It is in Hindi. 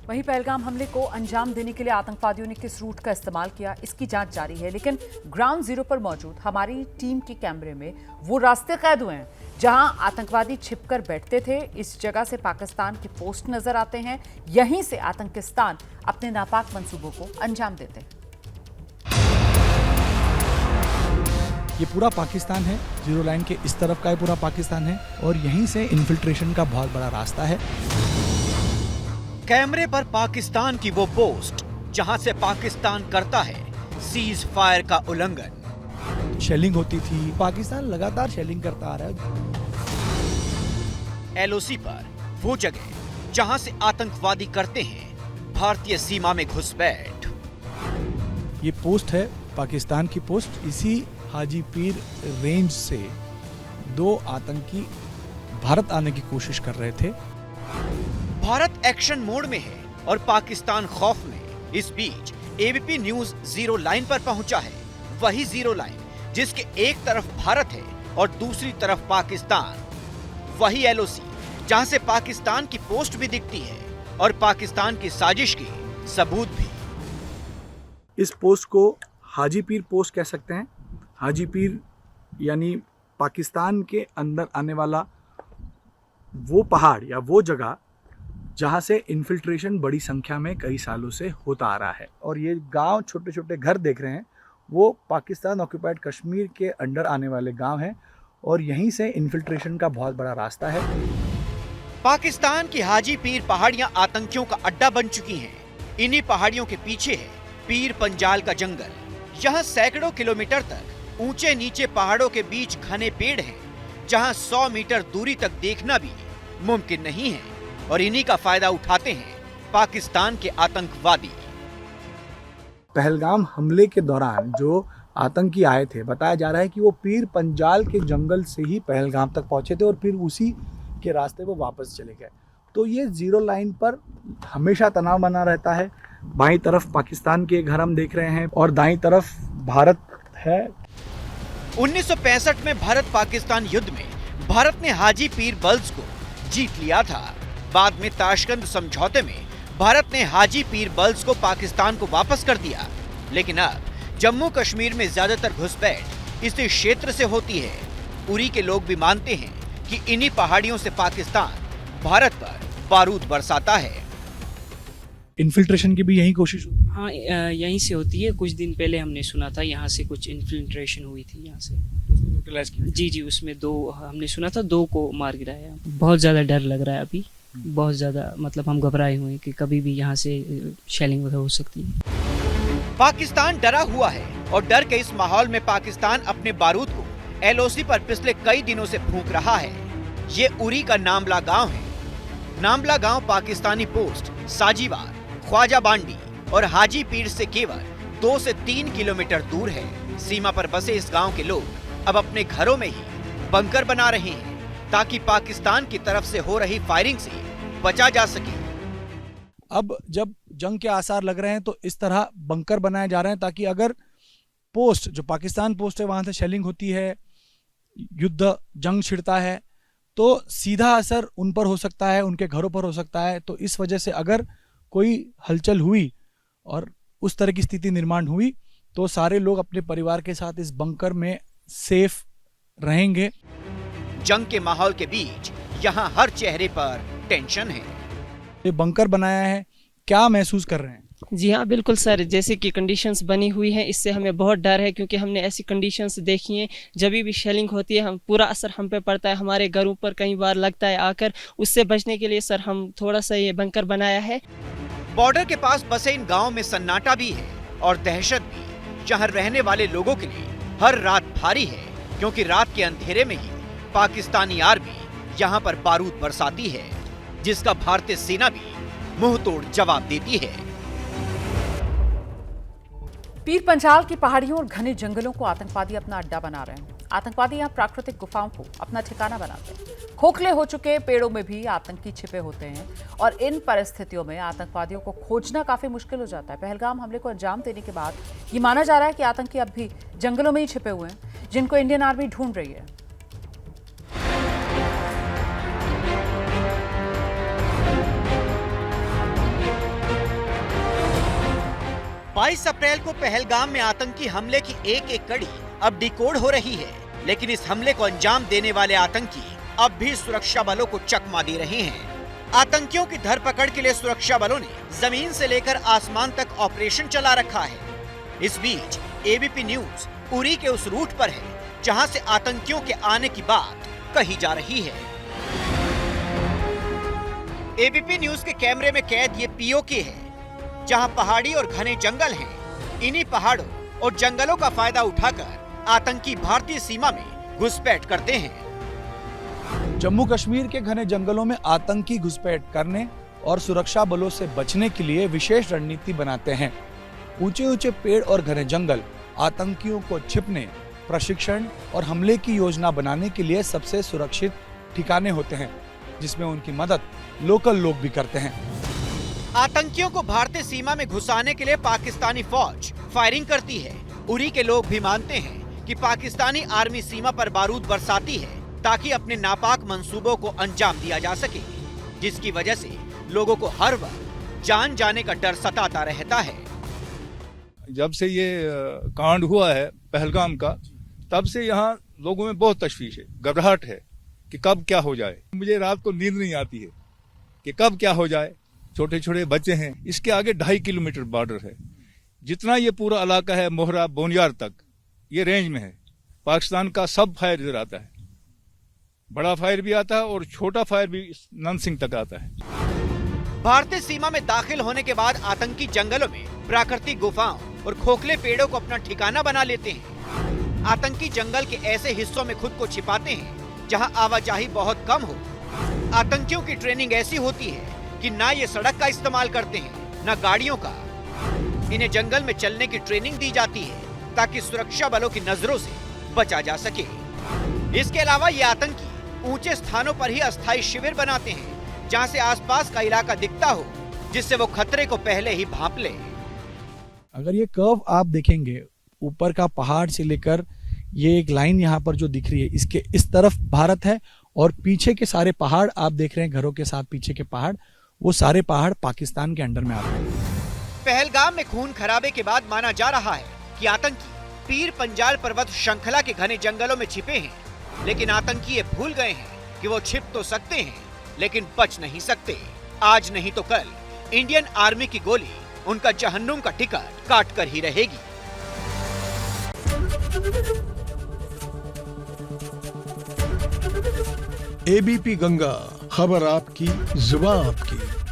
वहीं पहलगाम हमले को अंजाम देने के लिए आतंकवादियों ने किस रूट का इस्तेमाल किया, इसकी जांच जारी है। लेकिन ग्राउंड जीरो पर मौजूद हमारी टीम के कैमरे में वो रास्ते कैद हुए हैं जहां आतंकवादी छिपकर बैठते थे। इस जगह से पाकिस्तान के पोस्ट नजर आते हैं। यहीं से आतंकिस्तान अपने नापाक मंसूबों को अंजाम देते हैं। ये पूरा पाकिस्तान है, जीरो लाइन के इस तरफ का ये पूरा पाकिस्तान है और यहीं से इन्फिल्ट्रेशन का बहुत बड़ा रास्ता है। कैमरे पर पाकिस्तान की वो पोस्ट जहां से पाकिस्तान करता है सीज फायर का उल्लंघन। शेलिंग होती थी, पाकिस्तान लगातार शेलिंग करता आ रहा है। एलओसी पर वो जगह जहां से आतंकवादी करते हैं भारतीय सीमा में घुसपैठ। ये पोस्ट है पाकिस्तान की पोस्ट। इसी हाजी पीर रेंज से 2 आतंकी भारत आने की कोशिश कर रहे थे। भारत एक्शन मोड में है और पाकिस्तान खौफ में। इस बीच एबीपी न्यूज जीरो लाइन पर पहुंचा है। वही जीरो लाइन जिसके एक तरफ भारत है और दूसरी तरफ पाकिस्तान। वही एलओसी जहां से पाकिस्तान की पोस्ट भी दिखती है और पाकिस्तान की साजिश की सबूत भी। इस पोस्ट को हाजी पीर पोस्ट कह सकते हैं। हाजी पीर यानी पाकिस्तान के अंदर आने वाला वो पहाड़ या वो जगह जहाँ से इन्फिल्ट्रेशन बड़ी संख्या में कई सालों से होता आ रहा है। और ये गांव, छोटे छोटे घर देख रहे हैं, वो पाकिस्तान ऑक्यूपाइड कश्मीर के अंडर आने वाले गांव हैं और यहीं से इन्फिल्ट्रेशन का बहुत बड़ा रास्ता है। पाकिस्तान की हाजी पीर पहाड़ियां आतंकियों का अड्डा बन चुकी हैं। इन्हीं पहाड़ियों के पीछे है पीर पंजाल का जंगल। यहाँ सैकड़ों किलोमीटर तक ऊंचे नीचे पहाड़ों के बीच घने पेड़ हैं, जहां 100 मीटर दूरी तक देखना भी मुमकिन नहीं है। और इन्हीं का फायदा उठाते हैं पाकिस्तान के आतंकवादी। पहलगाम हमले के दौरान जो आतंकी आए थे, बताया जा रहा है कि वो पीर पंजाल के जंगल से ही पहलगाम तक पहुंचे थे और फिर उसी के रास्ते वो वापस चले गए। तो ये जीरो लाइन पर हमेशा तनाव बना रहता है। बाईं तरफ पाकिस्तान के घर हम देख रहे हैं और दाईं तरफ भारत है। 1965 में भारत पाकिस्तान युद्ध में भारत ने हाजी पीर बल्ज को जीत लिया था। बाद में ताशकंद समझौते में भारत ने हाजी पीर बल्ज को पाकिस्तान को वापस कर दिया। लेकिन अब जम्मू कश्मीर में ज्यादातर घुसपैठ इसी क्षेत्र से होती है। उरी के लोग भी मानते हैं कि इन्हीं पहाड़ियों से पाकिस्तान भारत पर बारूद बरसाता है। इन्फिल्ट्रेशन की भी यही कोशिश होती है। हाँ, यहीं से होती है। कुछ दिन पहले हमने सुना था यहाँ से कुछ इन्फिल्ट्रेशन हुई थी यहाँ से। जी, उसमें 2 हमने सुना था, 2 को मार गिराया। बहुत ज़्यादा डर लग रहा है अभी, बहुत ज़्यादा, मतलब हम घबराए हुए हैं कि कभी भी यहाँ से शेलिंग वगैरह हो सकती है। पाकिस्तान डरा हुआ है और डर के इस माहौल में पाकिस्तान अपने बारूद को एलओसी पर पिछले कई दिनों से फूंक रहा है। ये उरी का नामला गांव है। नामला गांव पाकिस्तानी पोस्ट साजीवार, ख्वाजा बांडी और हाजी पीर से केवल 2 से 3 किलोमीटर दूर है। सीमा पर बसे इस गांव के लोग अब अपने घरों में ही बंकर बना रहे हैं ताकि पाकिस्तान की तरफ से हो रही फायरिंग से बचा जा सके। अब जब जंग के आसार लग रहे हैं तो इस तरह बंकर बनाए जा रहे हैं ताकि अगर पोस्ट, जो पाकिस्तान पोस्ट है, वहां से शेलिंग होती है, युद्ध जंग छिड़ता है, तो सीधा असर उन पर हो सकता है, उनके घरों पर हो सकता है। तो इस वजह से अगर कोई हलचल हुई और उस तरह की स्थिति निर्माण हुई तो सारे लोग अपने परिवार के साथ इस बंकर में सेफ रहेंगे। जंग के माहौल के बीच यहाँ हर चेहरे पर टेंशन है। ये बंकर बनाया है, क्या महसूस कर रहे हैं? जी हाँ, बिल्कुल सर। जैसे कि कंडीशंस बनी हुई हैं, इससे हमें बहुत डर है क्योंकि हमने ऐसी कंडीशंस देखी हैं। जब भी शेलिंग होती है हम पूरा असर हम पे पड़ता है, हमारे घरों पर कई बार लगता है आकर। उससे बचने के लिए सर हम थोड़ा सा ये बंकर बनाया है। बॉर्डर के पास बसे इन गाँव में सन्नाटा भी है और दहशत भी। जहाँ रहने वाले लोगों के लिए हर रात भारी है क्योंकि रात के अंधेरे में ही पाकिस्तानी आर्मी यहाँ पर बारूद बरसाती है, जिसका भारतीय सेना भी मुंह तोड़ जवाब देती है। पीर पंजाल की पहाड़ियों और घने जंगलों को आतंकवादी अपना अड्डा बना रहे हैं। आतंकवादी यहाँ प्राकृतिक गुफाओं को अपना ठिकाना बनाते हैं। खोखले हो चुके पेड़ों में भी आतंकी छिपे होते हैं और इन परिस्थितियों में आतंकवादियों को खोजना काफी मुश्किल हो जाता है। पहलगाम हमले को अंजाम देने के बाद ये माना जा रहा है कि आतंकी अब भी जंगलों में ही छिपे हुए हैं, जिनको इंडियन आर्मी ढूंढ रही है। 22 अप्रैल को पहलगाम में आतंकी हमले की एक एक कड़ी अब डिकोड हो रही है, लेकिन इस हमले को अंजाम देने वाले आतंकी अब भी सुरक्षा बलों को चकमा दे रहे हैं। आतंकियों की धरपकड़ के लिए सुरक्षा बलों ने जमीन से लेकर आसमान तक ऑपरेशन चला रखा है। इस बीच एबीपी न्यूज उरी के उस रूट पर है जहां से आतंकियों के आने की बात कही जा रही है। एबीपी न्यूज के कैमरे में कैद ये पीओके है, जहां पहाड़ी और घने जंगल हैं। इन्हीं पहाड़ों और जंगलों का फायदा उठाकर आतंकी भारतीय सीमा में घुसपैठ करते हैं। जम्मू कश्मीर के घने जंगलों में आतंकी घुसपैठ करने और सुरक्षा बलों से बचने के लिए विशेष रणनीति बनाते हैं। ऊंचे ऊंचे पेड़ और घने जंगल आतंकियों को छिपने, प्रशिक्षण और हमले की योजना बनाने के लिए सबसे सुरक्षित ठिकाने होते हैं, जिसमें उनकी मदद लोकल लोग भी करते हैं। आतंकियों को भारतीय सीमा में घुसाने के लिए पाकिस्तानी फौज फायरिंग करती है। उरी के लोग भी मानते हैं कि पाकिस्तानी आर्मी सीमा पर बारूद बरसाती है ताकि अपने नापाक मंसूबों को अंजाम दिया जा सके, जिसकी वजह से लोगों को हर वक्त जान जाने का डर सताता रहता है। जब से ये कांड हुआ है पहलगाम का, तब से यहाँ लोगों में बहुत तशवीश है, घबराहट है कि कब क्या हो जाए। मुझे रात को नींद नहीं आती है कि कब क्या हो जाए। छोटे छोटे बच्चे हैं। इसके आगे 2.5 किलोमीटर बॉर्डर है। जितना ये पूरा इलाका है मोहरा बोनियार तक, ये रेंज में है। पाकिस्तान का सब फायर इधर आता है, बड़ा फायर भी आता है और छोटा फायर भी ननसिंग तक आता है। भारतीय सीमा में दाखिल होने के बाद आतंकी जंगलों में प्राकृतिक गुफाओं और खोखले पेड़ों को अपना ठिकाना बना लेते हैं। आतंकी जंगल के ऐसे हिस्सों में खुद को छिपाते हैं जहां आवाजाही बहुत कम हो। आतंकियों की ट्रेनिंग ऐसी होती है कि ना ये सड़क का इस्तेमाल करते हैं, ना गाड़ियों का। इन्हें जंगल में चलने की ट्रेनिंग दी जाती है ताकि सुरक्षा बलों की नजरों से बचा जा सके। इसके अलावा ये आतंकी ऊंचे स्थानों पर ही अस्थायी शिविर बनाते हैं, जहां से आसपास का इलाका दिखता हो, जिससे वो खतरे को पहले ही भांप ले। अगर ये कर्व आप देखेंगे, ऊपर का पहाड़ से लेकर ये एक लाइन यहाँ पर जो दिख रही है, इसके इस तरफ भारत है और पीछे के सारे पहाड़ आप देख रहे हैं, घरों के साथ पीछे के पहाड़, वो सारे पहाड़ पाकिस्तान के अंडर में आते हैं। पहलगाम में खून खराबे के बाद माना जा रहा है कि आतंकी पीर पंजाल पर्वत श्रृंखला के घने जंगलों में छिपे हैं, लेकिन आतंकी ये भूल गए हैं कि वो छिप तो सकते हैं लेकिन बच नहीं सकते। आज नहीं तो कल इंडियन आर्मी की गोली उनका जहन्नुम का टिकट काट कर ही रहेगी। एबीपी गंगा, खबर आपकी, जुबान आपकी।